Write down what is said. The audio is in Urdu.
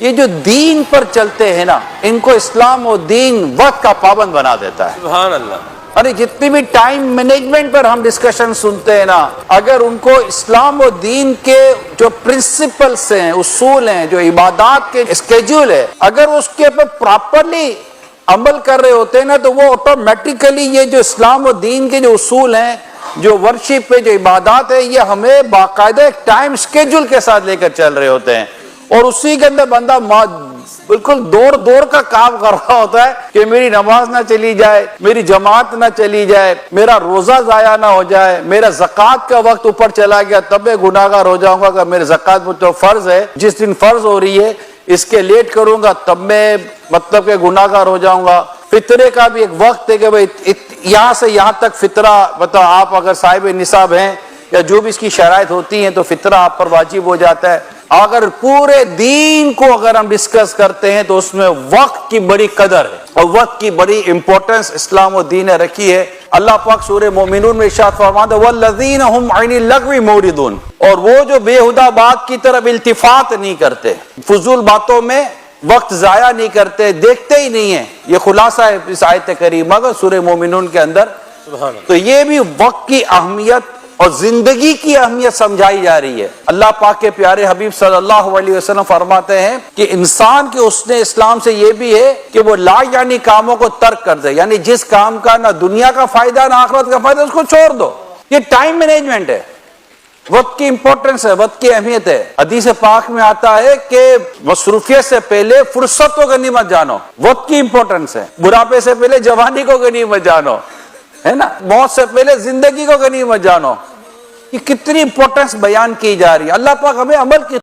یہ جو دین پر چلتے ہیں نا، ان کو اسلام و دین وقت کا پابند بنا دیتا ہے۔ سبحان اللہ۔ ارے جتنی بھی ٹائم مینجمنٹ پر ہم ڈسکشن سنتے ہیں نا، اگر ان کو اسلام و دین کے جو پرنسپلز ہیں، اصول ہیں، جو عبادات کے اسکیڈول ہے، اگر اس کے پر پراپرلی عمل کر رہے ہوتے ہیں نا، تو وہ آٹومیٹیکلی یہ جو اسلام و دین کے جو اصول ہیں، جو ورشپ پہ جو عبادات ہے، یہ ہمیں باقاعدہ ایک ٹائم اسکیڈول کے ساتھ لے کر چل رہے ہوتے ہیں، اور اسی کے اندر بندہ بالکل دوڑ کا کام کر رہا ہوتا ہے کہ میری نماز نہ چلی جائے، میری جماعت نہ چلی جائے، میرا روزہ ضائع نہ ہو جائے، میرا زکوٰۃ کا وقت اوپر چلا گیا تب میں گناہگار ہو جاؤں گا کہ میرے زکوٰۃ مجھ پر فرض ہے، جس دن فرض ہو رہی ہے اس کے لیٹ کروں گا تب میں مطلب کہ گناہگار ہو جاؤں گا۔ فطرے کا بھی ایک وقت ہے کہ بھئی یہاں سے یہاں تک فطرہ، مطلب آپ اگر صاحب نصاب ہیں یا جو بھی اس کی شرائط ہوتی ہیں تو فطرہ آپ پر واجب ہو جاتا ہے۔ اگر پورے دین کو اگر ہم ڈسکس کرتے ہیں تو اس میں وقت کی بڑی قدر ہے اور وقت کی بڑی امپورٹنس اسلام و دین نے رکھی ہے۔ اللہ پاک سورہ مومنون میں ارشاد فرماتا ہے وَالَّذِينَ هُمْ عَنِ اللَّغْوِ مُعْرِضُونَ، اور وہ جو بےہودہ بات کی طرف التفات نہیں کرتے، فضول باتوں میں وقت ضائع نہیں کرتے، دیکھتے ہی نہیں ہیں۔ یہ خلاصہ ہے اس آیت کریمہ کا سورہ مومنون کے اندر۔ تو یہ بھی وقت کی اہمیت اور زندگی کی اہمیت سمجھائی جا رہی ہے۔ اللہ پاک کے پیارے حبیب صلی اللہ علیہ وسلم فرماتے ہیں کہ انسان کے حسن اسلام سے یہ بھی ہے کہ وہ لا یعنی کاموں کو ترک کر دے، یعنی جس کام کا نہ دنیا کا فائدہ نہ آخرت کا فائدہ، اس کو چھوڑ دو۔ یہ ٹائم مینجمنٹ ہے، وقت کی امپورٹنس ہے، وقت کی اہمیت ہے۔ حدیث پاک میں آتا ہے کہ مصروفیت سے پہلے فرصت کو غنیمت جانو، وقت کی امپورٹنس ہے۔ بڑھاپے سے پہلے جوانی کو غنیمت جانو، ہے نا، موت سے پہلے زندگی کو غنیمت جانو۔ یہ کتنی امپورٹنس بیان کی جا رہی ہے۔ اللہ پاک ہمیں عمل کی